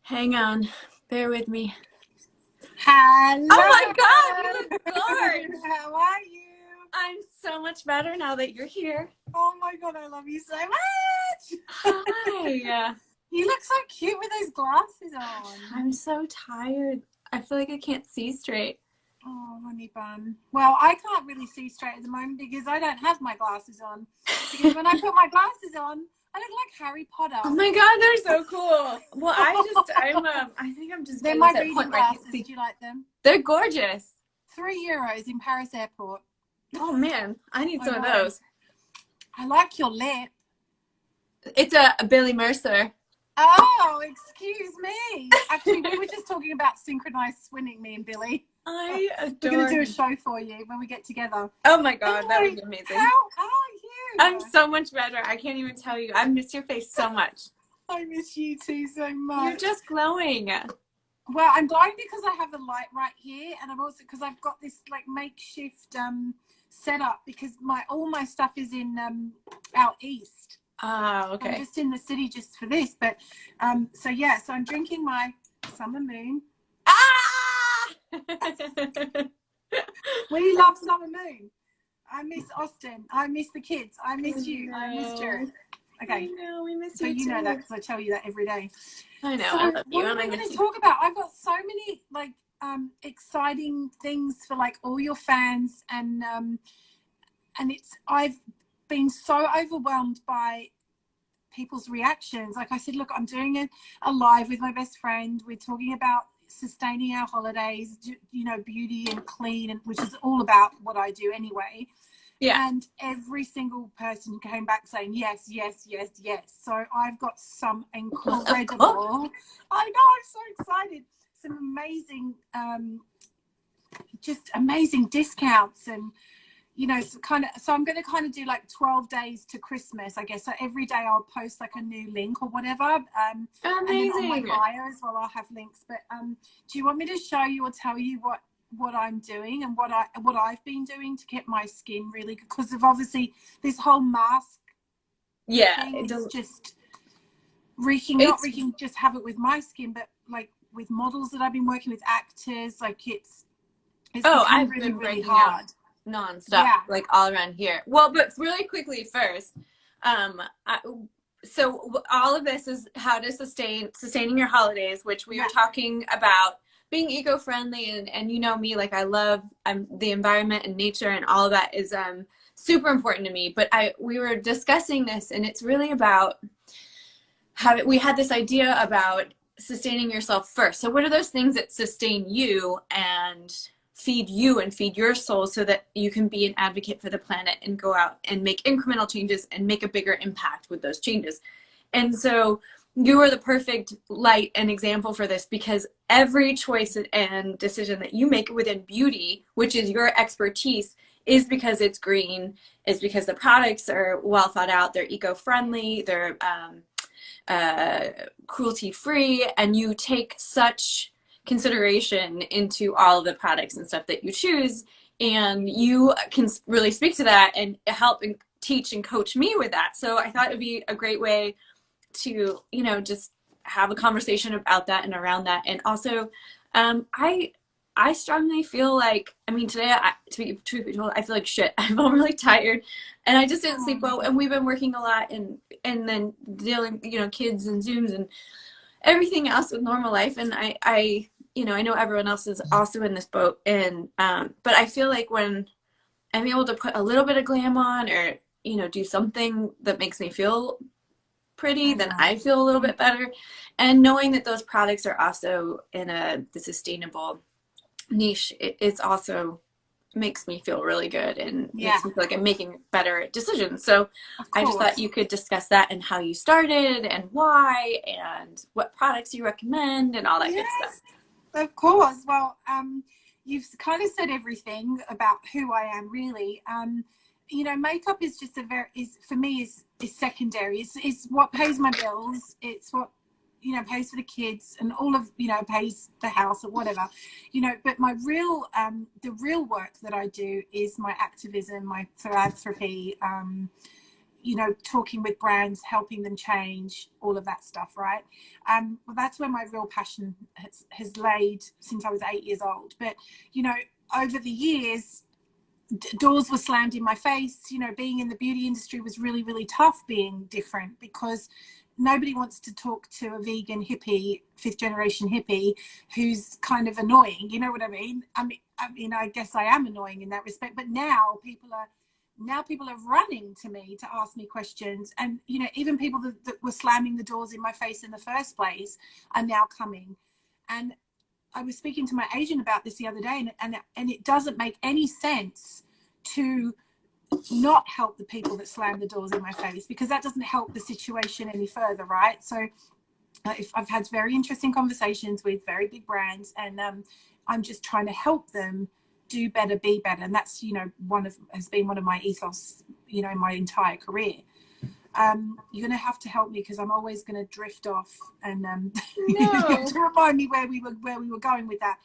Hang on. Bear with me. Hello. Oh my God, you look gorgeous. How are you? I'm so much better now that you're here. Oh my God, I love you so much. Hi. You look so cute with those glasses on. I'm so tired. I feel like I can't see straight. Oh, honey bun. Well, I can't really see straight at the moment because I don't have my glasses on. Because when I put my glasses on, I look like Harry Potter. Oh my God, they're so cool. Well, I think I'm just They're getting my to that reading point where I can't glasses. see. Do you like them? They're gorgeous. €3 in Paris airport. Oh man, I need some of know. those. I like your lip. It's a Billy Mercer. Oh, excuse me. Actually, we were just talking about synchronized swimming, me and Billy. I We're adore going to do a him. show for you when we get together. Oh my God, that Anyway, would be amazing. how are you? I'm so much better. I can't even tell you. I miss your face so much. I miss you too so much. You're just glowing. Well, I'm glowing because I have the light right here, and I'm also because I've got this like makeshift setup because all my stuff is in out east. Oh, okay. I'm just in the city just for this, but so I'm drinking my summer moon. Ah! We love summer moon. I miss Austin. I miss the kids. I miss you. I miss Jared. Okay. I know, we miss So you you too. know that because I tell you that every day. I know, So I love you. what are we going to talk about? I've got so many like exciting things for like all your fans, and I've been so overwhelmed by people's reactions. Like I said, look, I'm doing a live with my best friend. We're talking about sustaining our holidays, you know, beauty and clean, and which is all about what I do anyway. Yeah. And every single person came back saying yes, yes, yes, yes. So I've got some incredible, I know, I'm so excited, some amazing, just amazing discounts, and you know, so I'm going to kind of do like 12 days to Christmas, I guess. So every day I'll post like a new link or whatever. Amazing. And then on my bio as well, I'll have links. But do you want me to show you or tell you what I'm doing and what I've been doing to get my skin really, because of obviously this whole mask thing is just wreaking, not wreaking, just have it with my skin, but like with models that I've been working with, actors, like it's I've really, been really breaking hard. out nonstop, like all around here. Well, but really quickly first, so all of this is how to sustaining your holidays, which we were talking about being eco-friendly, and you know me, like I love the environment and nature, and all of that is super important to me. But we were discussing this, and it's really about how we had this idea about sustaining yourself first. So what are those things that sustain you and feed your soul so that you can be an advocate for the planet and go out and make incremental changes and make a bigger impact with those changes? And so you are the perfect light and example for this, because every choice and decision that you make within beauty, which is your expertise, is because it's green, is because the products are well thought out, they're eco-friendly, they're cruelty-free, and you take such consideration into all of the products and stuff that you choose, and you can really speak to that and help and teach and coach me with that. So I thought it would be a great way to, you know, just have a conversation about that and around that. And also I strongly feel like, I mean, today, to be truth be told, I feel like shit. I'm really tired, and I just didn't sleep well, and we've been working a lot, and then dealing, you know, kids and Zooms and everything else with normal life. And I you know, I know everyone else is also in this boat, and but I feel like when I'm able to put a little bit of glam on, or, you know, do something that makes me feel pretty, then I feel a little bit better. And knowing that those products are also in the sustainable niche, it's also makes me feel really good, and makes me feel like I'm making better decisions. So I just thought you could discuss that, and how you started, and why, and what products you recommend, and all that good stuff. Of course. Well, you've kind of said everything about who I am, really. You know, makeup is just for me is secondary. It's what pays my bills. It's what, you know, pays for the kids, and all of, you know, pays the house or whatever, you know. But my real the real work that I do is my activism, my philanthropy, you know, talking with brands, helping them change, all of that stuff, right? Well, that's where my real passion has laid since I was 8 years old. But, you know, over the years, doors were slammed in my face. You know, being in the beauty industry was really, really tough being different, because nobody wants to talk to a vegan hippie, fifth generation hippie, who's kind of annoying. You know what I mean? I guess I am annoying in that respect, but now people are running to me to ask me questions. And, you know, even people that were slamming the doors in my face in the first place are now coming. And I was speaking to my agent about this the other day, and it doesn't make any sense to not help the people that slam the doors in my face, because that doesn't help the situation any further, right? So if I've had very interesting conversations with very big brands, and I'm just trying to help them do better, be better. And that's, you know, has been one of my ethos, you know, my entire career. You're going to have to help me, because I'm always going to drift off, and you have to remind me where we were going with that.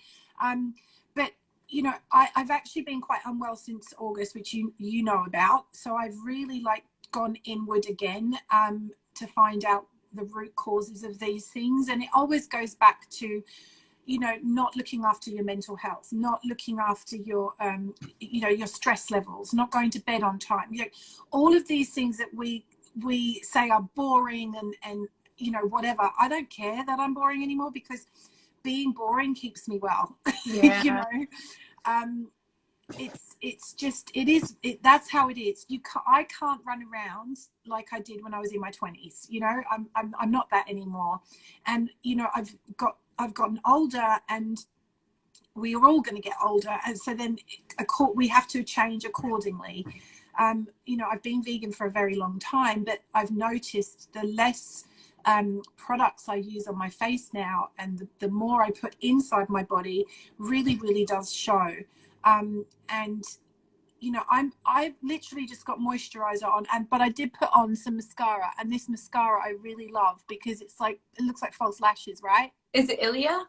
But, you know, I've actually been quite unwell since August, which you know about. So I've really like gone inward again to find out the root causes of these things. And it always goes back to, you know, not looking after your mental health, not looking after your, you know, your stress levels, not going to bed on time. You know, all of these things that we say are boring and, you know, whatever. I don't care that I'm boring anymore, because being boring keeps me well. Yeah. You know, that's how it is. I can't run around like I did when I was in my 20s. You know, I'm not that anymore. And, you know, I've gotten older, and we are all going to get older, and so then we have to change accordingly. You know, I've been vegan for a very long time, but I've noticed the less products I use on my face now, and the more I put inside my body, really, really does show. And, you know, I've literally just got moisturizer on, but I did put on some mascara, and this mascara I really love, because it looks like false lashes, right? Is it Ilia?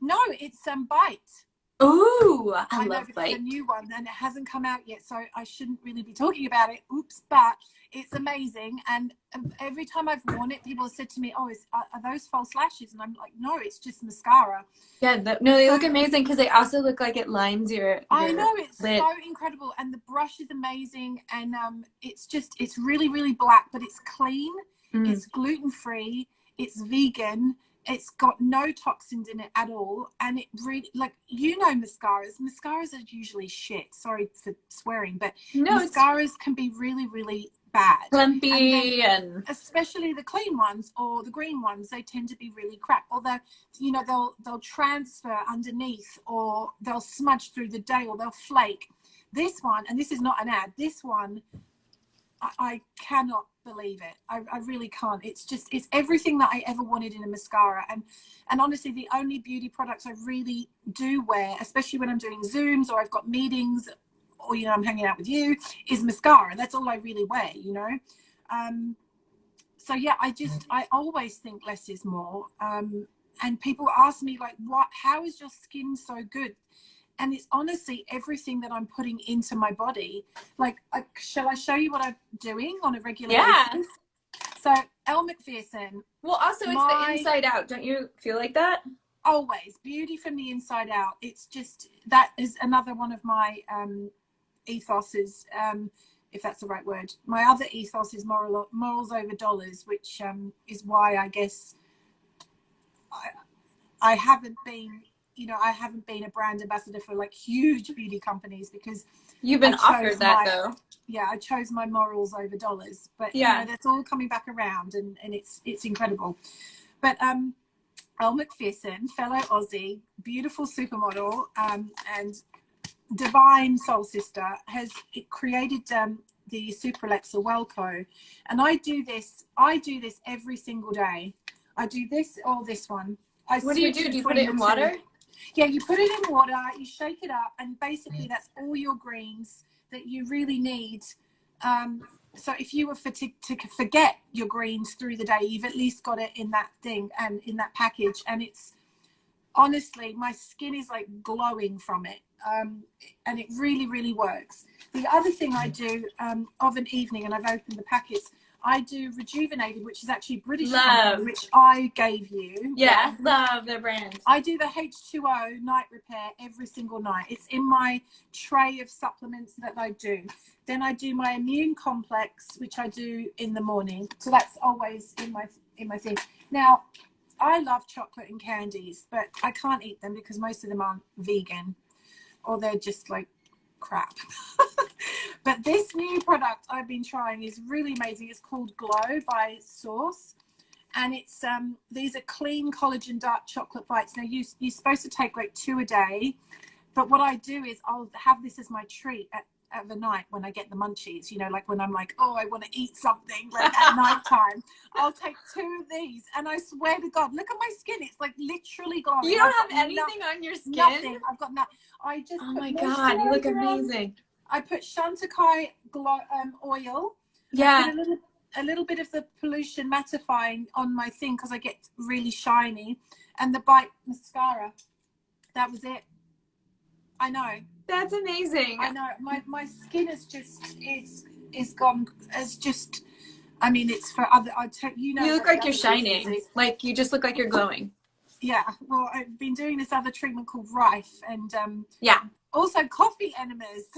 No, it's Bite. Ooh, I know, love but Bite. it's a new one, and it hasn't come out yet, so I shouldn't really be talking about it. Oops, but it's amazing. And every time I've worn it, people have said to me, "Oh, are those false lashes?" And I'm like, "No, it's just mascara." Yeah, no, they look amazing, because they also look like it lines your I know, it's lid. so incredible, and the brush is amazing, and it's really, really black, but it's clean. It's gluten-free, it's vegan, it's got no toxins in it at all, and it really, like, you know, mascaras are usually shit, sorry for swearing, but No, mascaras can be really, really bad, clumpy, and especially the clean ones or the green ones, they tend to be really crap. Although, you know, they'll transfer underneath, or they'll smudge through the day, or they'll flake. This one, and this is not an ad, this one, I cannot believe it. I really can't. It's everything that I ever wanted in a mascara. And honestly, the only beauty products I really do wear, especially when I'm doing Zooms or I've got meetings, or, you know, I'm hanging out with you, is mascara. That's all I really wear, you know. So yeah, I always think less is more. And people ask me, like, how is your skin so good? And it's honestly everything that I'm putting into my body. Like, shall I show you what I'm doing on a regular basis? So, Elle Macpherson. Well, also, it's the inside out. Don't you feel like that? Always. Beauty from the inside out. It's just, that is another one of my ethoses, if that's the right word. My other ethos is morals over dollars, which is why I guess I haven't been, you know, I haven't been a brand ambassador for like huge beauty companies, because you've been offered that though. Yeah, I chose my morals over dollars, but yeah, you know, that's all coming back around, and it's incredible. But Elle Macpherson, fellow Aussie, beautiful supermodel, and divine soul sister, has created the Super Alexa Wellco, and I do this every single day. I do this or this one. What do you do? Do you put it in water? Yeah, you put it in water, you shake it up, and basically that's all your greens that you really need. So if you were to forget your greens through the day, you've at least got it in that thing and in that package, and it's honestly, my skin is like glowing from it. And it really, really works. The other thing I do of an evening, and I've opened the packets, I do Rejuvenated, which is actually British company, which I gave you. Yeah, love their brand. I do the H2O night repair every single night. It's in my tray of supplements that I do. Then I do my immune complex, which I do in the morning. So that's always in my thing. Now, I love chocolate and candies, but I can't eat them because most of them aren't vegan, or they're just like crap. But this new product I've been trying is really amazing. It's called Glow by Source, and it's these are clean collagen dark chocolate bites. Now you're supposed to take like 2 a day, but what I do is I'll have this as my treat at the night when I get the munchies, you know, like when I'm like, oh, I want to eat something like at night time. I'll take 2 of these, and I swear to God, look at my skin. It's like literally glowing. You don't have anything on your skin? Nothing. I've got nothing. I just oh my God, you look amazing. I put Chantecaille oil. Yeah. I put a little bit of the pollution mattifying on my thing because I get really shiny, and the Bite mascara. That was it. I know. That's amazing. I know. My skin is just is gone. It's just. I mean, it's for other. You know. You look like you're shining. Like you just look like you're glowing. Yeah. Well, I've been doing this other treatment called Rife, and yeah. Also coffee enemas.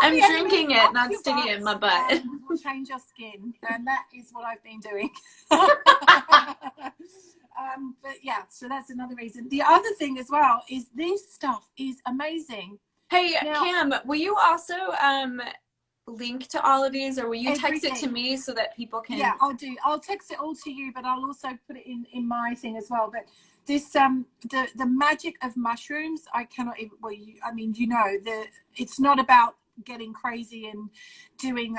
I'm drinking it, not sticking it in my butt. Will change your skin, and that is what I've been doing. But yeah, so that's another reason. The other thing as well is this stuff is amazing. Hey, now, Cam, will you also link to all of these, or will you text it to me so that people can? Yeah, I'll do. I'll text it all to you, but I'll also put it in my thing as well. But this the magic of mushrooms, I cannot even. Well, I mean, you know, it's not about getting crazy and doing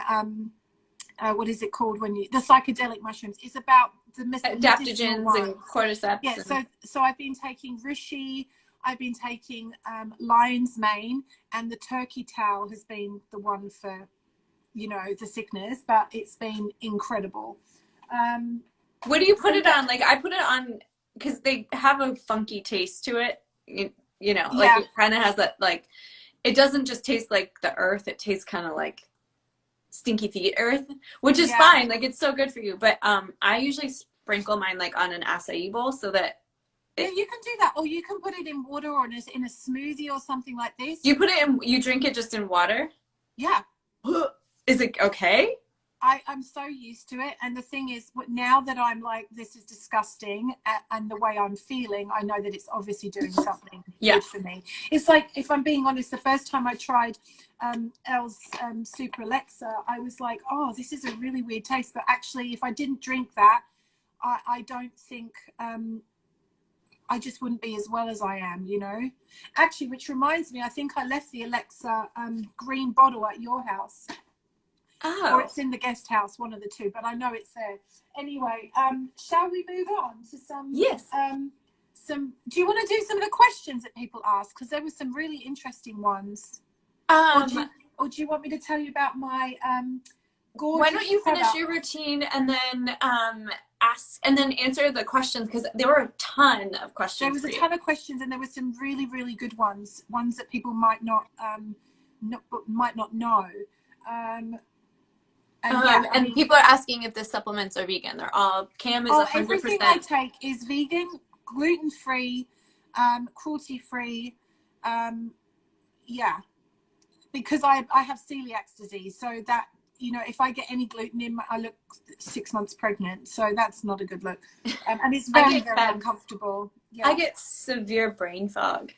what is it called when you the psychedelic mushrooms. It's about the adaptogens and cordyceps. Yeah, so I've been taking reishi, I've been taking lion's mane, and the turkey tail has been the one for, you know, the sickness, but it's been incredible. What do you put it on? Like I put it on because they have a funky taste to it. You know, like it kind of has that, like, it doesn't just taste like the earth. It tastes kind of like stinky feet earth, which is fine. Like it's so good for you. But I usually sprinkle mine like on an acai bowl so that yeah, you can do that, or you can put it in water or in a smoothie or something like this. You put it in, you drink it just in water? Yeah. Is it okay? I'm so used to it, and the thing is, now that I'm like, this is disgusting, and the way I'm feeling, I know that it's obviously doing something good for me. It's like, if I'm being honest, the first time I tried Elle's Super Alexa, I was like, oh, this is a really weird taste, but actually, if I didn't drink that, I don't think I just wouldn't be as well as I am, you know. Actually, which reminds me, I think I left the Alexa green bottle at your house. Oh. Or it's in the guest house, one of the two, but I know it's there. Anyway, shall we move on to some? Yes. Do you want to do some of the questions that people ask? Because there were some really interesting ones. Or do you want me to tell you about my gorgeous Why don't you finish product? your routine and then ask and then answer the questions, because there were a ton of questions. There was a ton of questions, and there were some really, really good ones that people might not know. And people are asking if the supplements are vegan. They're all, Cam is 100%. Everything I take is vegan, gluten-free, cruelty-free. Because I have celiac disease, so that, you know, if I get any gluten in, I look 6 months pregnant. So that's not a good look. And it's very, very uncomfortable. Yeah. I get severe brain fog.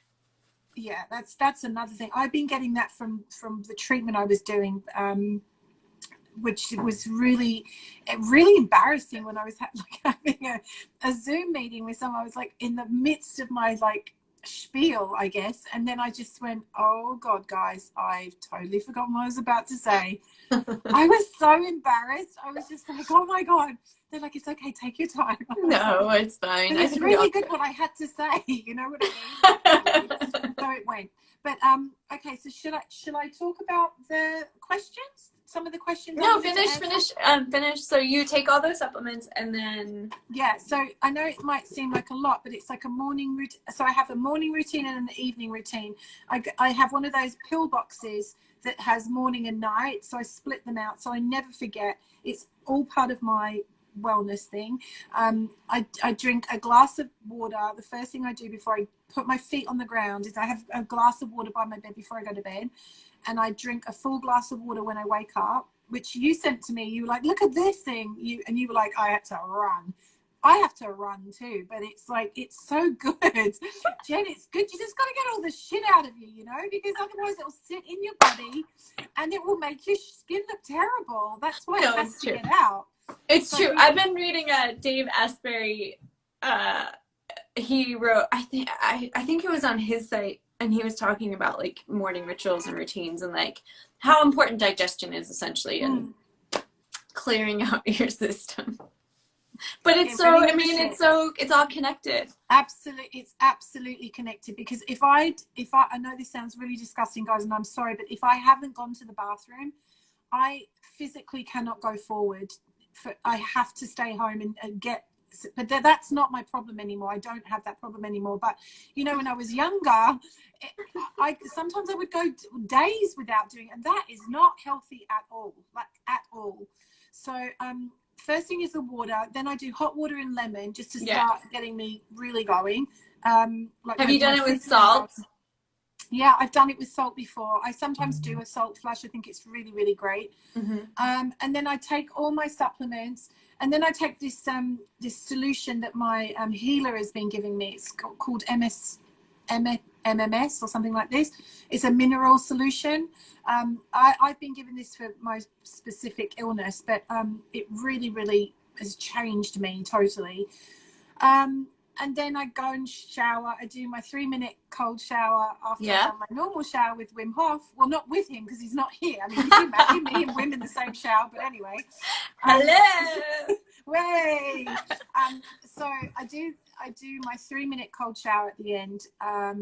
Yeah, that's another thing. I've been getting that from the treatment I was doing, which was really embarrassing when I was having a Zoom meeting with someone. I was like in the midst of my like spiel, I guess, and then I just went, oh God, guys, I've totally forgotten what I was about to say. I was so embarrassed. I was just like, oh my God. They're like, it's okay, take your time. No, it's fine. But it's really good what I had to say, you know what I mean? So it went. But okay, so should I talk about the questions? some of the questions? No, finish. So you take all those supplements and then. Yeah, so I know it might seem like a lot, but it's like a morning routine. So I have a morning routine and an evening routine. I have one of those pill boxes that has morning and night, so I split them out so I never forget. It's all part of my wellness thing. I drink a glass of water. The first thing I do before I put my feet on the ground is I have a glass of water by my bed before I go to bed, and I drink a full glass of water when I wake up, which you sent to me. You were like, look at this thing. You were like, I had to run. I have to run too, but it's like, it's so good. Jen, it's good. You just got to get all the shit out of you, you know, because otherwise it'll sit in your body and it will make your skin look terrible. That's why it has to get out. It's true. I've been reading Dave Asprey. He wrote, I think it was on his site, and he was talking about like morning rituals and routines and like how important digestion is essentially and clearing out your system. But it's it's all connected. Absolutely, it's absolutely connected, because if I know this sounds really disgusting, guys, and I'm sorry, but if I haven't gone to the bathroom, I physically cannot go forward. I have to stay home and get, but that's not my problem anymore. I don't have that problem anymore. But you know, when I was younger, sometimes I would go days without doing it, and that is not healthy at all, like at all. So first thing is the water, then I do hot water and lemon just to start getting me really going. Like, have you done it with salt? Yeah, I've done it with salt before. I sometimes do a salt flush. I think it's really, really great. And then I take all my supplements, and then I take this this solution that my healer has been giving me. It's called MMS or something like this. It's a mineral solution. I've been given this for my specific illness, but it really, really has changed me totally. And then I go and shower. I do my 3-minute cold shower after I've done my normal shower with Wim Hof. Well, not with him because he's not here. I mean, can you imagine me and Wim in the same shower? But anyway. Hello. Way. So I do my 3-minute cold shower at the end. I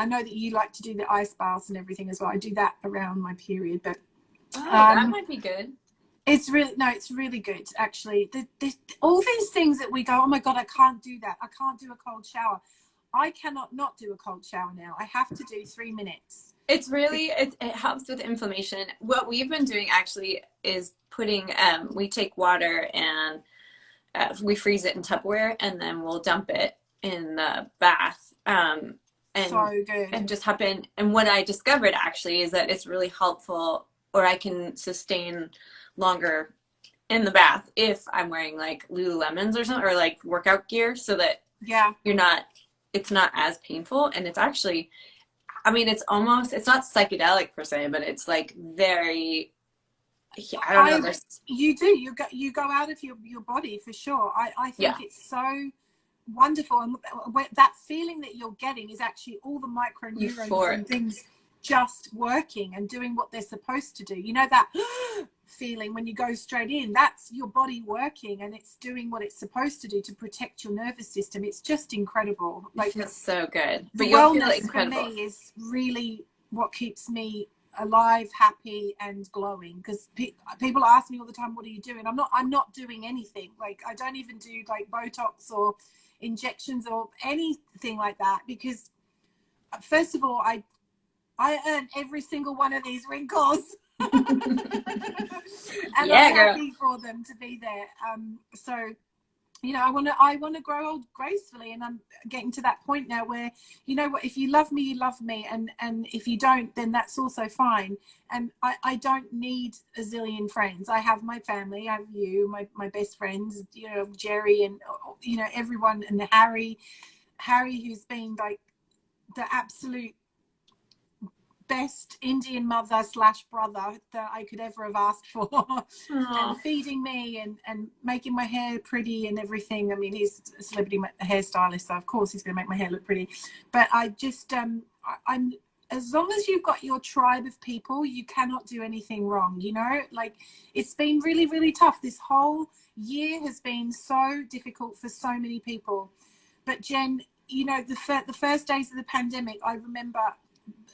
know that you like to do the ice baths and everything as well. I do that around my period, but that might be good. It's really good, actually. All these things that we go, oh my God, I can't do that. I can't do a cold shower. I cannot not do a cold shower now. I have to do 3 minutes. It's really, it helps with inflammation. What we've been doing actually is putting, we take water and we freeze it in Tupperware, and then we'll dump it in the bath. And so good. And just hop in. And what I discovered actually is that it's really helpful, or I can sustain longer in the bath if I'm wearing like Lululemons or something, or like workout gear, so that it's not as painful. And it's actually, I mean, it's not psychedelic per se, but it's like very, I don't know. You go out of your body for sure. I think it's so wonderful, and that feeling that you're getting is actually all the micro neurons and things just working and doing what they're supposed to do. You know, that feeling when you go straight in, that's your body working, and it's doing what it's supposed to do to protect your nervous system. It's just incredible. Like, it's so good. But the wellness for me is really what keeps me alive, happy, and glowing. Because people ask me all the time, what are you doing? I'm not doing anything. Like, I don't even do like Botox or injections or anything like that, because first of all, I earn every single one of these wrinkles. And I'm happy for them to be there. So, you know, I want to grow old gracefully, and I'm getting to that point now where, you know what, if you love me, you love me, and if you don't, then that's also fine. And I don't need a zillion friends. I have my family. I have you, my best friends, you know, Jerry, and you know, everyone, and Harry, who's been like the absolute best Indian mother / brother that I could ever have asked for. And feeding me and making my hair pretty and everything. I mean, he's a celebrity hairstylist, so of course he's going to make my hair look pretty. But I just I'm as long as you've got your tribe of people, you cannot do anything wrong, you know. Like, it's been really, really tough. This whole year has been so difficult for so many people. But Jen, you know, the first days of the pandemic, I remember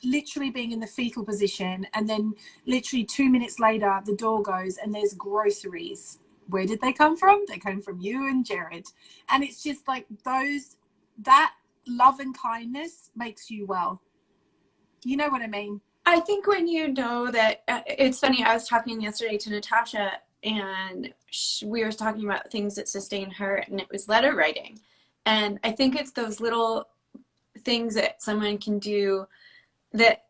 literally being in the fetal position, and then literally 2 minutes later the door goes and there's groceries. Where did they come from? They came from you and Jared. And it's just like that love and kindness makes you well. You know what I mean? I think when you know that, it's funny, I was talking yesterday to Natasha, and we were talking about things that sustain her, and it was letter writing. And I think it's those little things that someone can do that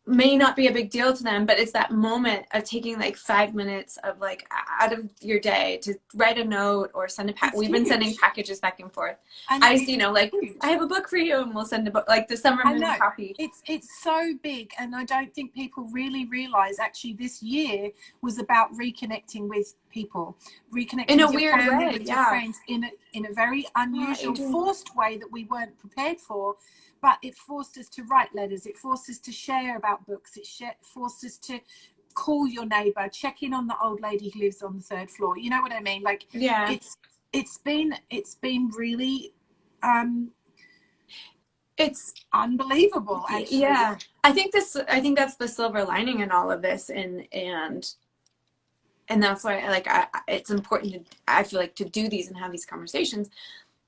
may not be a big deal to them, but it's that moment of taking like 5 minutes of like out of your day to write a note or send a pack. We've been sending packages back and forth. I just, like, I have a book for you, and we'll send a book, like the summer moon coffee. It's so big, and I don't think people really realize actually this year was about reconnecting with people, reconnecting in a with your weird family, way, with your friends, in a very unusual, forced way that we weren't prepared for. But it forced us to write letters. It forced us to share about books. It forced us to call your neighbor, check in on the old lady who lives on the 3rd floor. You know what I mean? Like, yeah, it's been really, it's unbelievable, actually. Yeah, I think that's the silver lining in all of this, and that's why it's important I feel like to do these and have these conversations,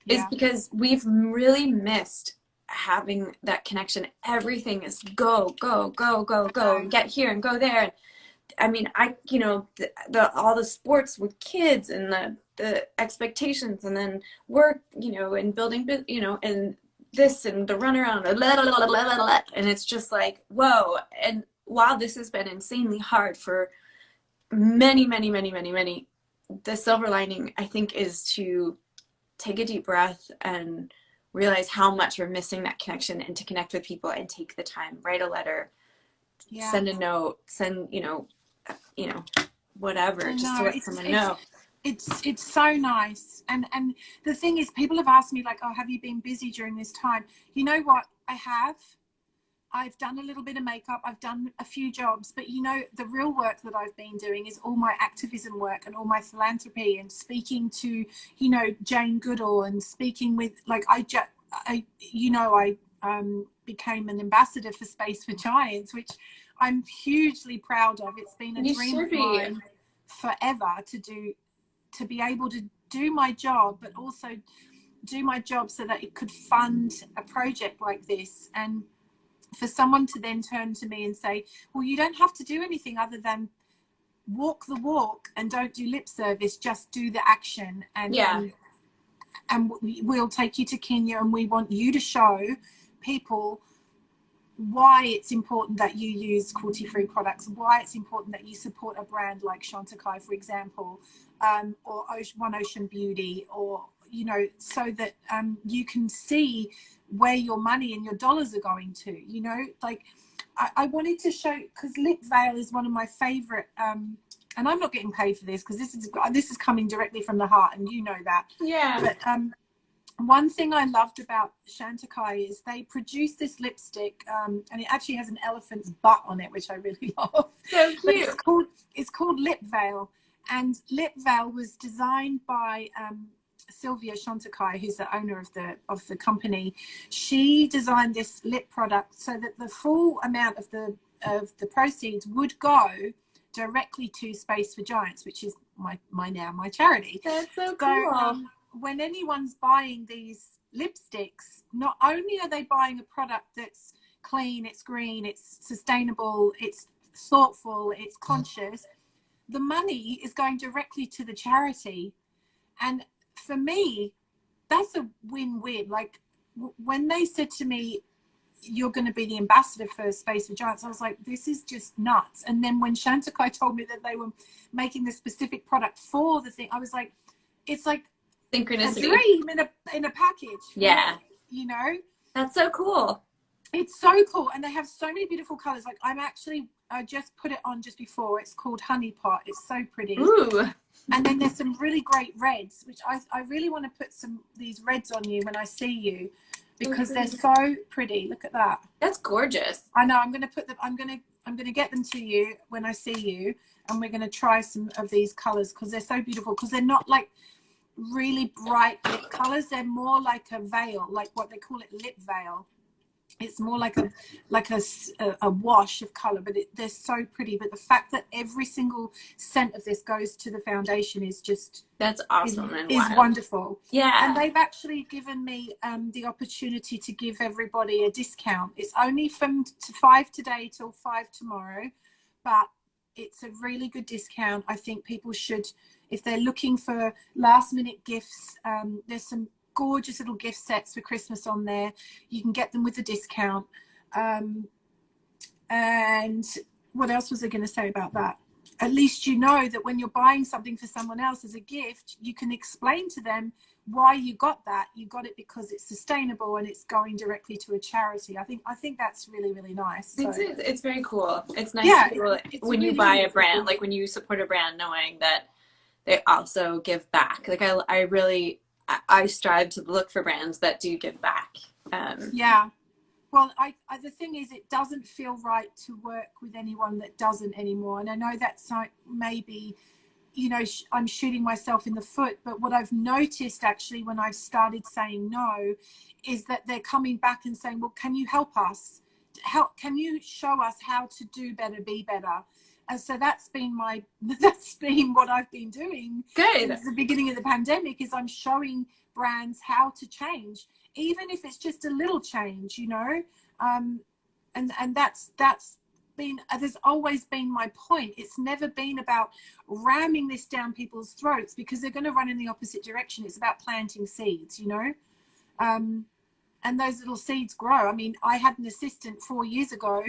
is because we've really missed having that connection. Everything is go, go, go, go, go, and get here and go there. I mean, all the sports with kids, and the expectations, and then work, and building, and this, and the runaround, and it's just like, whoa. And while this has been insanely hard for many, many, many, many, many, the silver lining, I think, is to take a deep breath and realize how much we're missing that connection, and to connect with people and take the time, write a letter, send a note, send, whatever, just to let someone know. It's so nice. And the thing is, people have asked me, like, oh, have you been busy during this time? You know what? I've done a little bit of makeup. I've done a few jobs, but the real work that I've been doing is all my activism work and all my philanthropy, and speaking to, Jane Goodall, and speaking with, like, I became an ambassador for Space for Giants, which I'm hugely proud of. It's been a dream of mine forever to be able to do my job, but also do my job so that it could fund a project like this. And for someone to then turn to me and say, well, you don't have to do anything other than walk the walk and don't do lip service, just do the action. And we'll take you to Kenya, and we want you to show people why it's important that you use cruelty-free products, why it's important that you support a brand like Chantecaille, for example, or One Ocean Beauty, or so that you can see where your money and your dollars are going to. Like, I wanted to show, because lip veil is one of my favorite, and I'm not getting paid for this, because this is coming directly from the heart, and that. But one thing I loved about Chantecaille is they produce this lipstick, and it actually has an elephant's butt on it, which I really love. So cute. But it's called Lip Veil, and Lip Veil was designed by Sylvia Chantecaille, who's the owner of the company. She designed this lip product so that the full amount of the proceeds would go directly to Space for Giants, which is my charity. That's so cool. When anyone's buying these lipsticks, not only are they buying a product that's clean, it's green, it's sustainable, it's thoughtful, it's conscious, the money is going directly to the charity. And for me, that's a win-win. Like, when they said to me, you're going to be the ambassador for Space for Giants, I was like, this is just nuts. And then when Chantecaille told me that they were making this specific product for the thing, I was like, it's like synchronicity, a dream in a package. Yeah. That's so cool. It's so cool. And they have so many beautiful colors. Like, I just put it on just before. It's called Honey Pot. It's so pretty. Ooh. And then there's some really great reds, which I really want to put these reds on you when I see you, because they're so pretty. Look at that. That's gorgeous. I know. I'm going to get them to you when I see you, and we're going to try some of these colors, because they're so beautiful, because they're not like really bright lip colors. They're more like a veil, like what they call it, lip veil. It's more like a wash of color, but they're so pretty. But the fact that every single cent of this goes to the foundation is just That's awesome and is wild. wonderful. And Yeah. they've actually given me the opportunity to give everybody a discount. It's only from 5 today till 5 tomorrow, but it's a really good discount. I think people should, if they're looking for last minute gifts, there's some gorgeous little gift sets for Christmas on there. You can get them with a discount. And what else was I going to say about that? At least you know that when you're buying something for someone else as a gift, you can explain to them why you got that. You got it because it's sustainable and it's going directly to a charity. I think that's really, really nice. So, It's very cool. It's nice yeah, it's when you really, buy really a brand, cool. like when you support a brand, knowing that they also give back. Like I really, I strive to look for brands that do give back. Yeah. Well, the thing is, it doesn't feel right to work with anyone that doesn't anymore. And I know that's like maybe, you know, I'm shooting myself in the foot. But what I've noticed actually when I've started saying no is that they're coming back and saying, well, can you help us? Can you show us how to do better, be better? And so that's been what I've been doing Good. since the beginning of the pandemic, is I'm showing brands how to change, even if it's just a little change, you know. And that's been, there's always been my point. It's never been about ramming this down people's throats, because they're going to run in the opposite direction. It's about planting seeds, you know. And those little seeds grow. I mean, I had an assistant 4 years ago,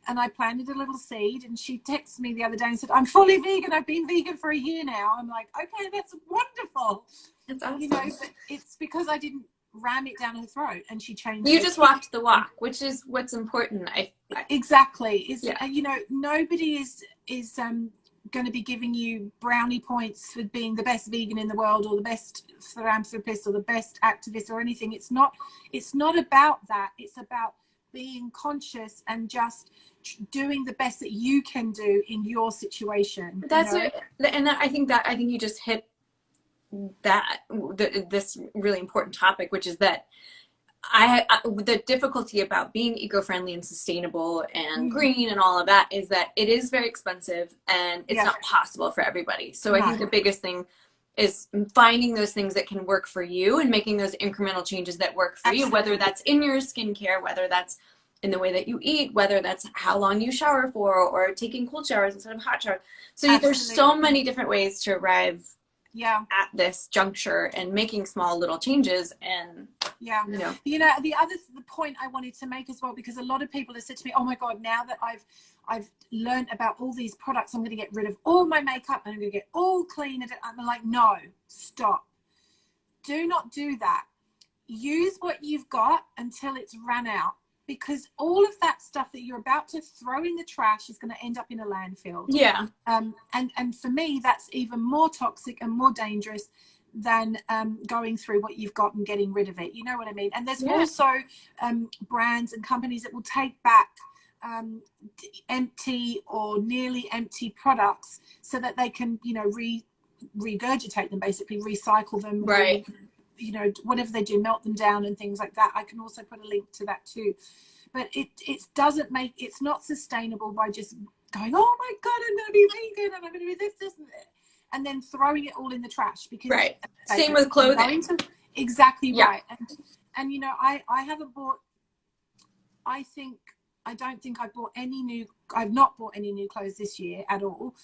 and I planted a little seed, and she texted me the other day and said, I'm fully vegan. I've been vegan for a year now. I'm like, okay, that's wonderful. That's awesome. You know, but it's because I didn't ram it down her throat, and she changed. You just walked the walk, which is what's important. Exactly. Is, yeah. you know, nobody is going to be giving you brownie points for being the best vegan in the world, or the best philanthropist, or the best activist, or anything. It's not about that. It's about being conscious and just doing the best that you can do in your situation. That's you know? and I think you just hit this really important topic, which is that the difficulty about being eco-friendly and sustainable and green and all of that is that it is very expensive, and it's not possible for everybody. So I think the biggest thing is finding those things that can work for you and making those incremental changes that work for you, whether that's in your skincare, whether that's in the way that you eat, whether that's how long you shower for, or taking cold showers instead of hot showers. So there's so many different ways to arrive at this juncture, and making small little changes. And the point I wanted to make as well, because a lot of people have said to me, oh my god, now that I've learned about all these products, I'm going to get rid of all my makeup and I'm going to get all clean. And I'm like, no, stop, do not do that. Use what you've got until it's run out, because all of that stuff that you're about to throw in the trash is going to end up in a landfill. And for me, that's even more toxic and more dangerous than going through what you've got and getting rid of it. You know what I mean? And there's also brands and companies that will take back empty or nearly empty products, so that they can, you know, regurgitate them, basically recycle them, you know, whatever they do, melt them down and things like that. I can also put a link to that too. But it doesn't make, it's not sustainable by just going, oh my god, I'm going to be vegan and I'm going to be this and then throwing it all in the trash. Because same with clothing. Exactly. Right. And you know, I haven't bought, I don't think I've not bought any new clothes this year at all.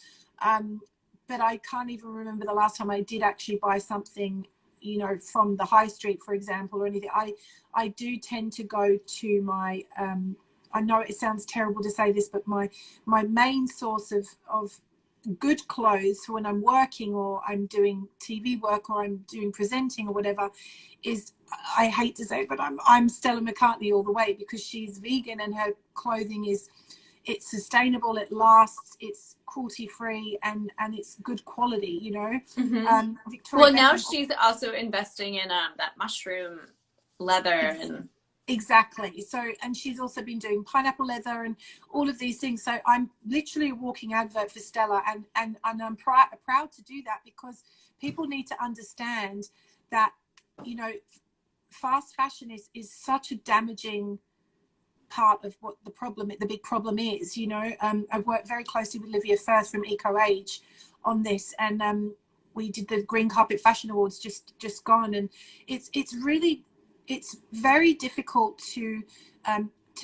But I can't even remember the last time I did actually buy something, you know, from the high street, for example, or anything. I do tend to go to my, I know it sounds terrible to say this, but my main source of good clothes for when I'm working, or I'm doing TV work, or I'm doing presenting or whatever, is, I hate to say it, but I'm Stella McCartney all the way, because she's vegan and her clothing it's sustainable, it lasts, it's cruelty free, and it's good quality, you know. Well, now she's also investing in that mushroom leather and exactly. So, and she's also been doing pineapple leather and all of these things. So I'm literally a walking advert for Stella, and I'm proud to do that, because people need to understand that, you know, fast fashion is such a damaging part of what the big problem is. You know, I've worked very closely with Olivia Firth from Eco Age on this, and we did the Green Carpet Fashion Awards just gone, and it's very difficult to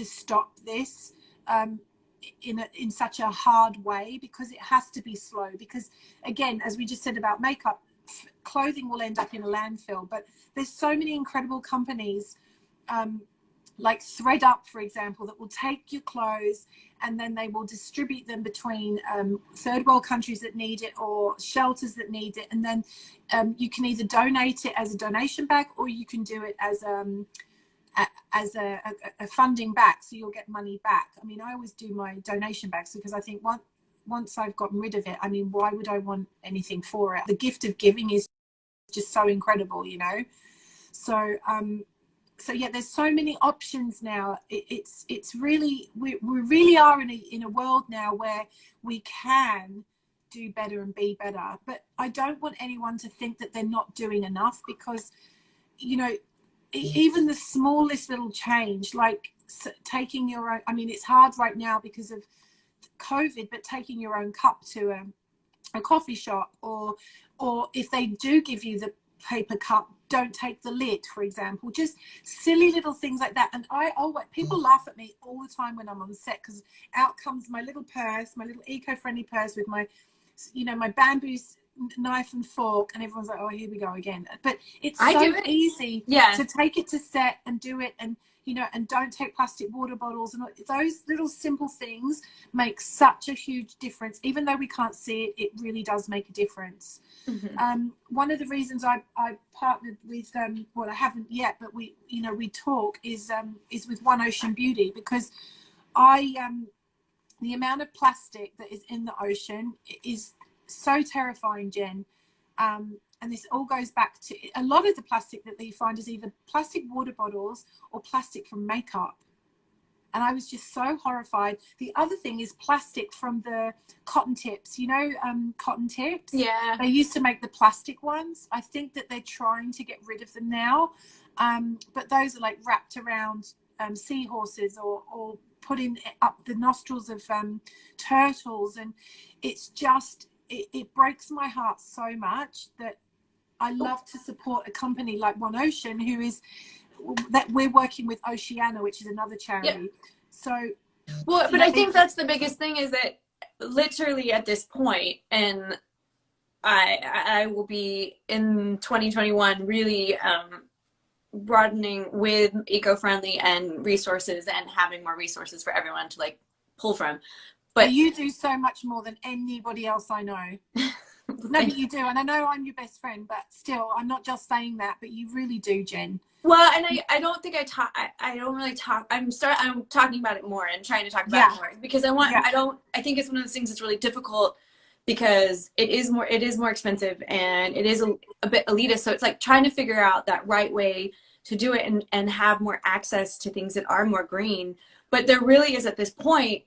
stop this in such a hard way, because it has to be slow. Because again, as we just said about makeup, clothing will end up in a landfill, but there's so many incredible companies like ThreadUp, for example, that will take your clothes and then they will distribute them between third world countries that need it, or shelters that need it, and then you can either donate it as a donation bag, or you can do it as a funding back, so you'll get money back. I mean, I always do my donation bags because I think once I've gotten rid of it, I mean, why would I want anything for it? The gift of giving is just so incredible, you know. So yeah, there's so many options now. It's really, we really are in a world now where we can do better and be better. But I don't want anyone to think that they're not doing enough, because, you know, even the smallest little change, like taking your own, I mean, it's hard right now because of COVID, but taking your own cup to a coffee shop, or if they do give you the paper cup, don't take the lid, for example. Just silly little things like that. And people laugh at me all the time when I'm on set, because out comes my little purse, my little eco-friendly purse with my, you know, my bamboo knife and fork, and everyone's like, oh, here we go again. But it's so easy to take it to set and do it, and you know, and don't take plastic water bottles, and those little simple things make such a huge difference. Even though we can't see it, it really does make a difference. Mm-hmm. One of the reasons I partnered with well, I haven't yet, but we talk is with One Ocean Beauty, because the amount of plastic that is in the ocean is so terrifying, Jen. And this all goes back to a lot of the plastic that you find is either plastic water bottles or plastic from makeup. And I was just so horrified. The other thing is plastic from the cotton tips, you know, cotton tips. Yeah. They used to make the plastic ones. I think that they're trying to get rid of them now. But those are like wrapped around seahorses, or put in up the nostrils of turtles. And it's just, it breaks my heart so much that I love to support a company like One Ocean, that we're working with Oceana, which is another charity. Yeah. So, well, but I think that's the biggest thing, is that literally at this point, and I will be in 2021 really broadening with eco-friendly and resources, and having more resources for everyone to like pull from. But you do so much more than anybody else I know. No, but you do, and I know I'm your best friend, but still, I'm not just saying that, but you really do, Jen. Well, and I don't think I don't really talk. I'm talking about it more and trying to talk about it more, because I think it's one of those things that's really difficult, because it is more expensive, and it is a bit elitist. So it's like trying to figure out that right way to do it, and have more access to things that are more green. But there really is, at this point,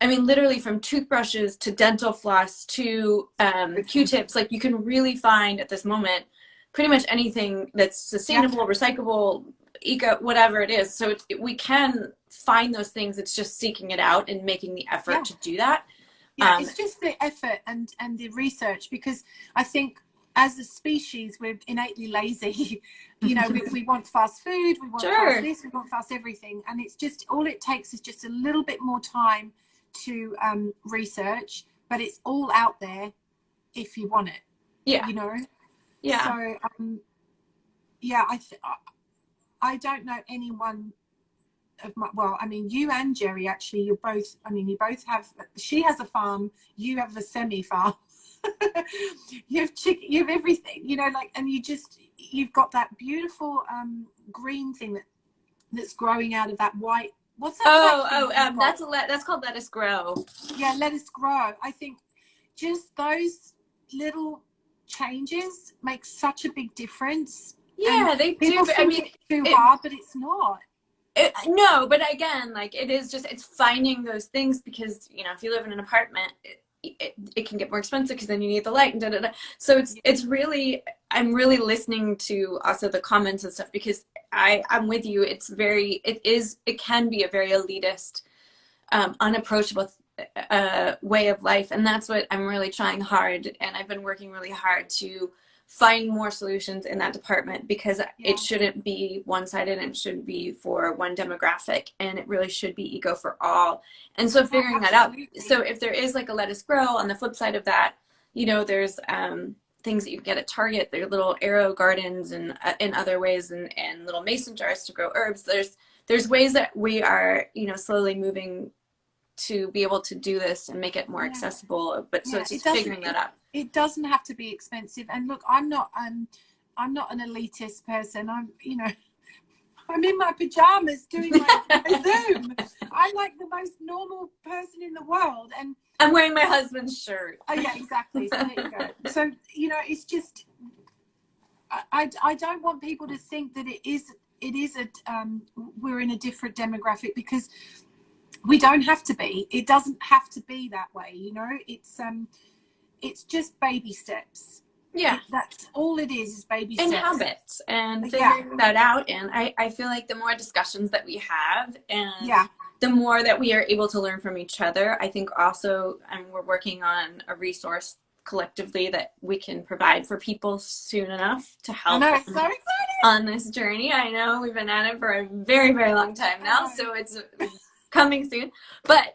I mean, literally from toothbrushes to dental floss to Q-tips, like you can really find at this moment pretty much anything that's sustainable, recyclable, eco, whatever it is. So we can find those things. It's just seeking it out and making the effort to do that. Yeah, it's just the effort and the research, because I think as a species, we're innately lazy. You know, we want fast food, we want fast this, we want fast everything. And it's just, all it takes is just a little bit more time to research, but it's all out there if you want it. You know. So I don't know anyone of my, well, I mean, you and Jerry, actually, you both have, she has a farm, you have a semi farm. You have chicken, you have everything, you know, like, and you've got that beautiful green thing that's growing out of that white. What's that? That's called lettuce grow. Yeah, lettuce grow. I think just those little changes make such a big difference. Yeah, they do. I mean, it's too hard, but it's not. No, but again, like, it's finding those things, because, you know, if you live in an apartment, it can get more expensive because then you need the light and da da da. So it's really, I'm really listening to also the comments and stuff, because I'm with you. It can be a very elitist, unapproachable way of life, and that's what I'm really trying hard, and I've been working really hard to find more solutions in that department, because it shouldn't be one-sided, and it shouldn't be for one demographic, and it really should be eco for all. And so figuring that out, so if there is like a Let Us Grow on the flip side of that, you know, there's things that you can get at Target. There are little arrow gardens and in other ways, and little mason jars to grow herbs. There's ways that we are, you know, slowly moving to be able to do this and make it more accessible. But so it's just figuring that out. It doesn't have to be expensive. And look, I'm not an elitist person. I'm in my pajamas doing my Zoom. I'm like the most normal person in the world, and I'm wearing my husband's shirt. Oh yeah, exactly. So there you go. So, you know, it's just, I don't want people to think that it is we're in a different demographic, because we don't have to be. It doesn't have to be that way, you know. It's just baby steps. Yeah, that's all it is baby steps. And habits, and figuring that out. And I feel like the more discussions that we have, and the more that we are able to learn from each other, I think also, and we're working on a resource collectively that we can provide for people soon enough to help them so excited on this journey. I know we've been at it for a very, very long time now, so it's coming soon. But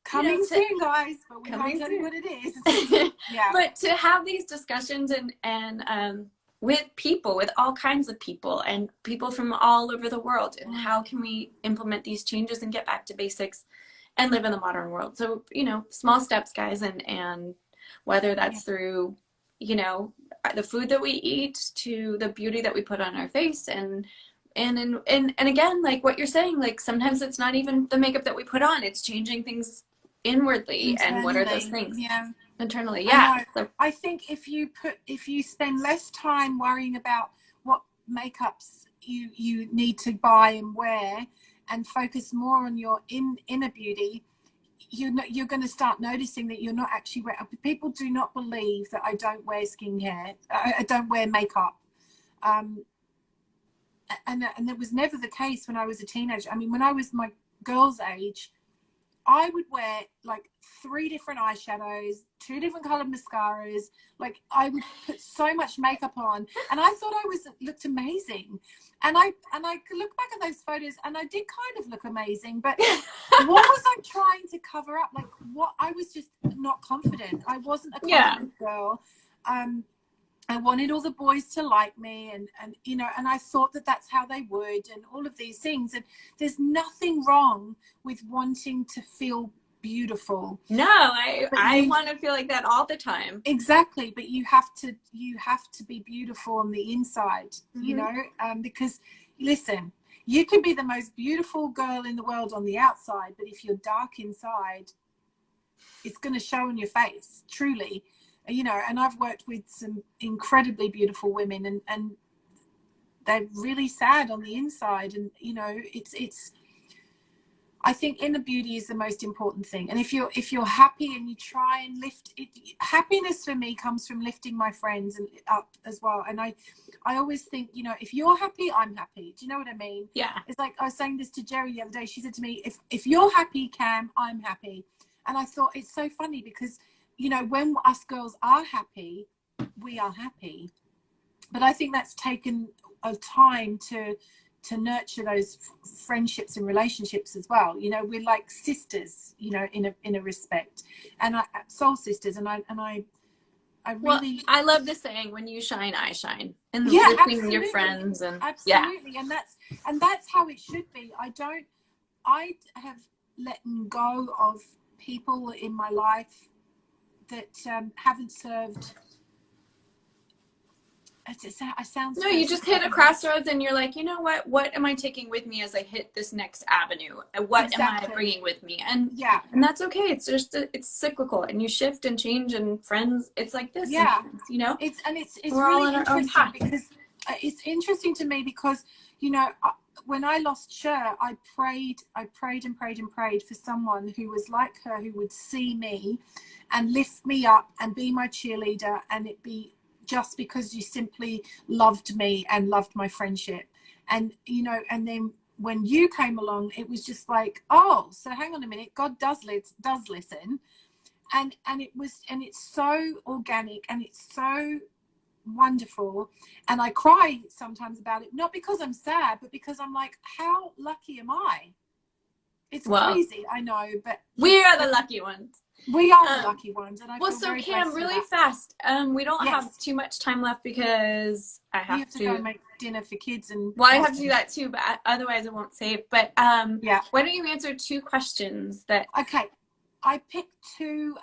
coming soon, guys, but we can't tell you what it is. But to have these discussions and with people, with all kinds of people, and people from all over the world, and how can we implement these changes and get back to basics and live in the modern world. So, you know, small steps, guys, and whether that's through, you know, the food that we eat, to the beauty that we put on our face, and again, like what you're saying, like sometimes it's not even the makeup that we put on, it's changing things inwardly. And what are those things? Internally. So I think if you spend less time worrying about what makeups you need to buy and wear, and focus more on your inner beauty, you're going to start noticing that you're not actually people do not believe that I don't wear skincare, I don't wear makeup, and it was never the case when I was a teenager. I mean, when I was my girl's age, I would wear like 3 different eyeshadows, 2 different colored mascaras. Like, I would put so much makeup on, and I thought I looked amazing. And I could look back at those photos, and I did kind of look amazing. But what was I trying to cover up? Like, what? I was just not confident. I wasn't a confident girl. I wanted all the boys to like me, and you know, and I thought that that's how they would, and all of these things. And there's nothing wrong with wanting to feel beautiful. No, I want to feel like that all the time. Exactly, but you have to be beautiful on the inside, you know, because listen, you can be the most beautiful girl in the world on the outside, but if you're dark inside, it's going to show on your face, truly. You know, and I've worked with some incredibly beautiful women, and they're really sad on the inside. And you know, it's I think inner beauty is the most important thing. And if you're happy and you try and lift it, happiness for me comes from lifting my friends and up as well. And I always think, you know, if you're happy, I'm happy. Do you know what I mean? Yeah. It's like I was saying this to Jerry the other day. She said to me, if you're happy, Cam, I'm happy. And I thought it's so funny, because you know, when us girls are happy, we are happy. But I think that's taken a time to nurture those friendships and relationships as well. You know, we're like sisters, you know, in a respect, and soul sisters. And I really, well, I love the saying, when you shine, I shine, and between your friends, and absolutely, and that's how it should be. I have let go of people in my life that haven't served. I sound no, you just hit a crossroads, and you're like, you know what am I taking with me as I hit this next avenue? What am I bringing with me? And and that's okay. It's just it's cyclical, and you shift and change, and friends, it's like this. You know, it's we're really all on our own interesting, path. because it's interesting to me, because you know, when I lost Cher, I prayed and prayed and prayed for someone who was like her, who would see me and lift me up and be my cheerleader, and it be just because you simply loved me and loved my friendship. And, you know, and then when you came along, it was just like, oh, so hang on a minute, God does listen. And it's so organic, and it's so wonderful. And I cry sometimes about it, not because I'm sad, but because I'm like, how lucky am I? It's crazy, I know, but we are the lucky ones. We are the lucky ones, and I feel so very Cam, really fast. We don't have too much time left because I have to go make dinner for kids, and I have to do that too, but otherwise it won't save. But yeah, why don't you answer 2 questions that? Okay, I picked two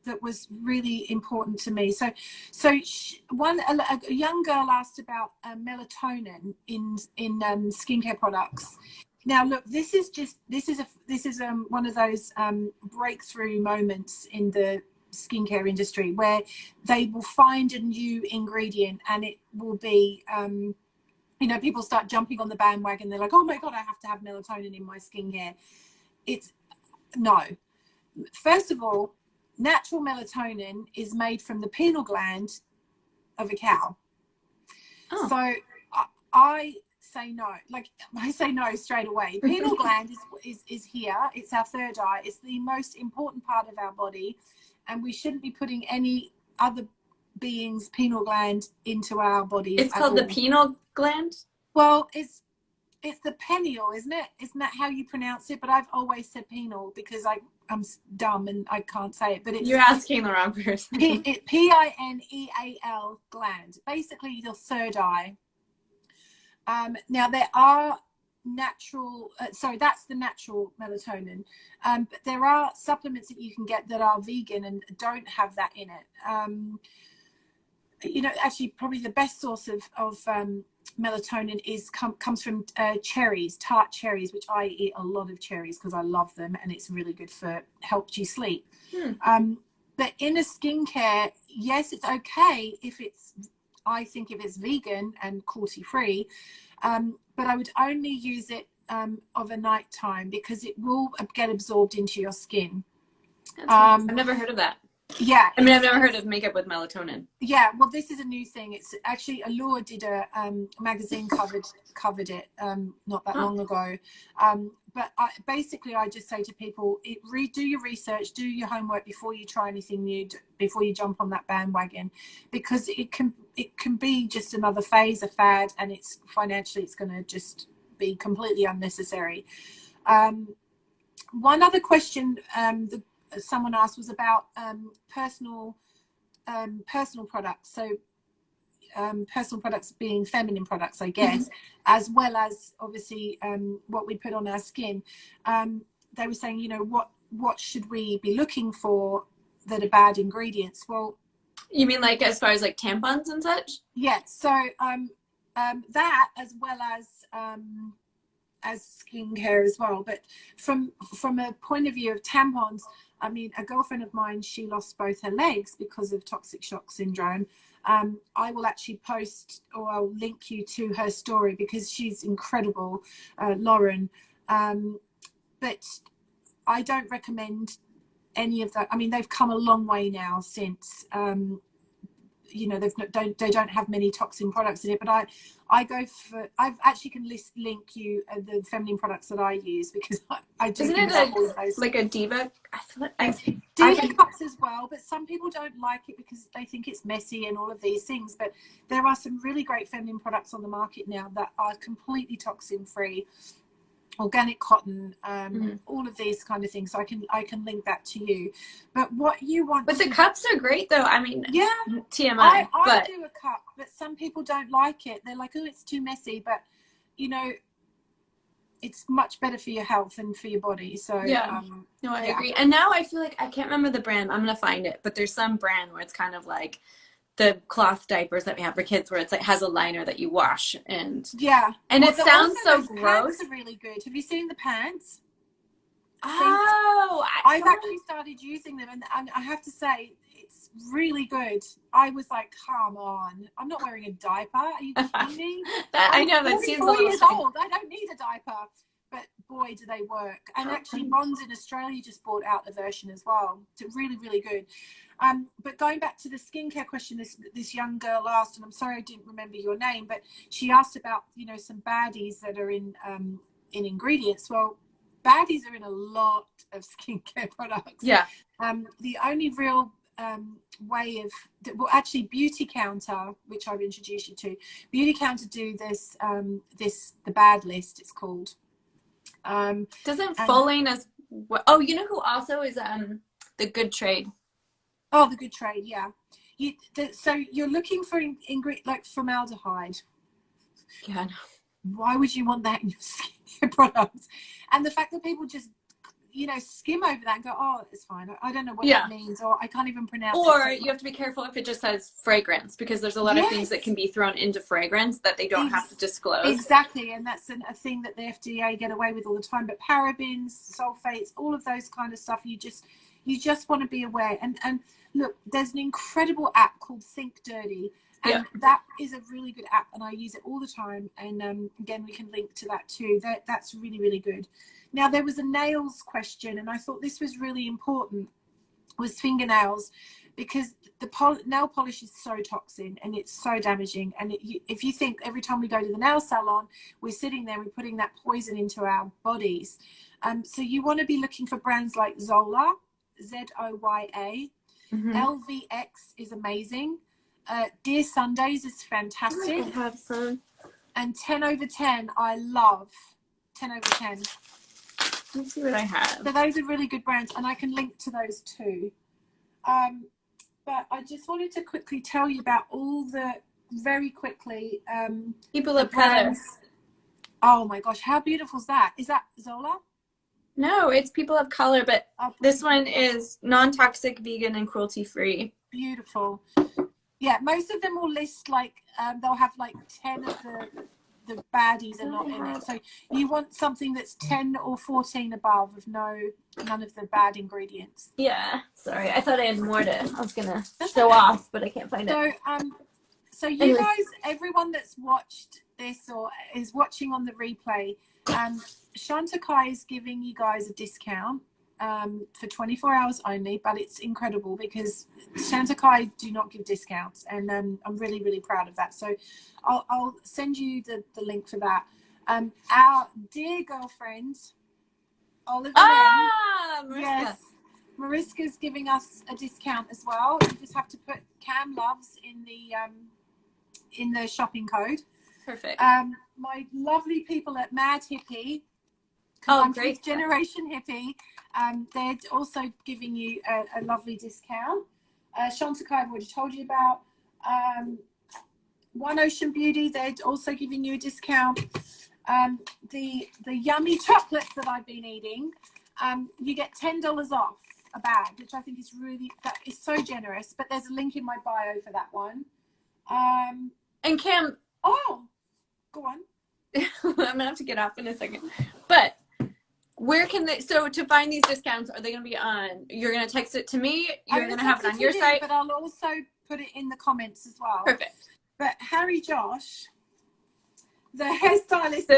that was really important to me. So a young girl asked about melatonin in skincare products. Now, look, this is one of those breakthrough moments in the skincare industry where they will find a new ingredient, and it will be, you know, people start jumping on the bandwagon. They're like, oh my God, I have to have melatonin in my skincare. It's no. First of all, natural melatonin is made from the pineal gland of a cow. Oh. So I say no. Like, I say no straight away. Pineal gland is here. It's our third eye. It's the most important part of our body, and we shouldn't be putting any other being's pineal gland into our bodies. It's called the pineal gland? Well, it's the pineal, isn't it? Isn't that how you pronounce it? But I've always said pineal because I'm dumb and I can't say it. But you're asking the wrong person. Pineal gland, basically your third eye. Now there are natural, so that's the natural melatonin. But there are supplements that you can get that are vegan and don't have that in it. You know, actually, probably the best source of melatonin comes from cherries, tart cherries, which I eat a lot of cherries because I love them, and it's really good for helps you sleep. But in a skincare, yes, it's okay if it's vegan and cruelty free, but I would only use it of a night time because it will get absorbed into your skin. I've never heard of that. Yeah, I mean, I've never heard of makeup with melatonin. Yeah, well, this is a new thing. It's actually Allure did a magazine covered it not that long ago. But basically, I just say to people, do your research, do your homework before you try anything new, before you jump on that bandwagon, because it can be just another phase, a fad, and it's financially it's going to just be completely unnecessary. One other question someone asked was about personal products. So personal products being feminine products, I guess, as well as obviously what we put on our skin. They were saying, you know, what should we be looking for that are bad ingredients? Well, you mean like as far as like tampons and such? Yeah. So that as well as skincare as well. But from a point of view of tampons, I mean, a girlfriend of mine, she lost both her legs because of toxic shock syndrome. I will actually post, or I'll link you to her story because she's incredible, Lauren. But I don't recommend any of that. I mean, they've come a long way now since, you know, they don't have many toxin products in it, but I go for, I actually can link you the feminine products that I use because I do. Isn't it like a Diva? I feel like Diva cups as well, but some people don't like it because they think it's messy and all of these things. But there are some really great feminine products on the market now that are completely toxin free. Organic cotton, all of these kind of things. So I can link that to you. But what you want? But the cups are great, though. I mean, yeah, TMI. I do a cup, but some people don't like it. They're like, oh, it's too messy. But you know, it's much better for your health and for your body. So yeah, no, I agree. And now I feel like I can't remember the brand. I'm gonna find it, but there's some brand where it's kind of like the cloth diapers that we have for kids where it's like has a liner that you wash and it sounds so gross. Pants are really good. Have you seen the pants? Oh, I've actually started using them, and I have to say it's really good. I was like, come on, I'm not wearing a diaper. Are you kidding me? I know that seems a 44 little years strange. old. I don't need a diaper. But boy, do they work. And actually, Ron's in Australia just brought out the version as well. It's really, really good. But going back to the skincare question, this young girl asked, and I'm sorry I didn't remember your name, but she asked about, you know, some baddies that are in ingredients. Well, baddies are in a lot of skincare products. Yeah. The only real way of, well, actually Beauty Counter, which I've introduced you to, Beauty Counter do this, the bad list, it's called. Doesn't Folane as well? Oh, you know who also is the Good Trade. Oh, the Good Trade, yeah. So you're looking for like formaldehyde. Yeah. Why would you want that in your skincare products? And the fact that people just, you know, skim over that and go, oh, it's fine. I don't know what that means, or I can't even pronounce it. Or you have to be careful if it just says fragrance, because there's a lot of things that can be thrown into fragrance that they don't have to disclose. Exactly, and that's a thing that the FDA get away with all the time. But parabens, sulfates, all of those kind of stuff, you just want to be aware. And look, there's an incredible app called Think Dirty. And that is a really good app, and I use it all the time. And again, we can link to that too. That's really, really good. Now, there was a nails question, and I thought this was really important, was fingernails, because the nail polish is so toxic and it's so damaging. And if you think every time we go to the nail salon, we're sitting there, we're putting that poison into our bodies. So you want to be looking for brands like Zola, Zoya. LVX is amazing. Dear Sundays is fantastic. I have some. And 10 over 10, I love 10 over 10. Let's see what I have. So those are really good brands, and I can link to those too. But I just wanted to quickly tell you about all the, very quickly, People of color. Oh my gosh, how beautiful is that? Is that Zola? No, it's people of color, but this one is non-toxic, vegan, and cruelty-free. Beautiful. Yeah, most of them will list like, they'll have like 10 of the baddies are not in it. So you want something that's 10 or 14 above with none of the bad ingredients. Yeah, sorry. I thought I had more to, I was gonna show off, but I can't find it. So you guys, everyone that's watched this or is watching on the replay, Chantecaille is giving you guys a discount for 24 hours only, but it's incredible because Chantecaille do not give discounts, and I'm really, really proud of that. So I'll send you the link for that. Our dear girlfriend, Oliver, Mariska. Yes, Mariska's giving us a discount as well. You just have to put Cam Loves in the shopping code. Perfect. My lovely people at Mad Hippie, I'm great. Fifth generation hippie. They're also giving you a lovely discount. Chantecaille, I've already told you about. One Ocean Beauty, they're also giving you a discount. The yummy chocolates that I've been eating, you get $10 off a bag, which I think is that is so generous. But there's a link in my bio for that one. And Cam, go on. I'm gonna have to get off in a second, but where can they, so to find these discounts, are they going to be on, you're going to text it to me, you're going to have it on your site? But I'll also put it in the comments as well. Perfect. But Harry Josh, the hairstylist,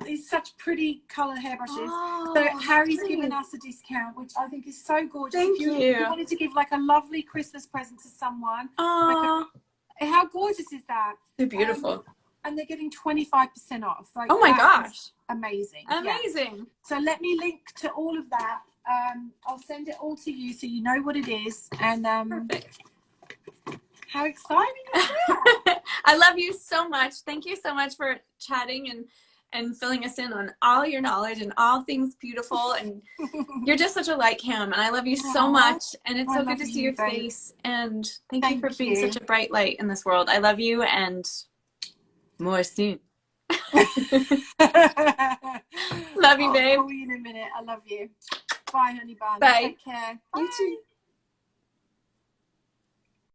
is such pretty colour hairbrushes. So Harry's given us a discount, which I think is so gorgeous. Thank you. If you wanted to give like a lovely Christmas present to someone, how gorgeous is that? They're beautiful. And they're getting 25% off. Like, oh my gosh. Amazing. Amazing. Yeah. So let me link to all of that. I'll send it all to you so you know what it is. And perfect. How exciting is that? I love you so much. Thank you so much for chatting and filling us in on all your knowledge and all things beautiful. And you're just such a light, Cam. And I love you so much. And it's so good to see your face. And thank you for being such a bright light in this world. I love you, and more soon. Love you, babe. I'll call you in a minute. I love you. Bye, honey bun. Bye. Take care. Bye. You too.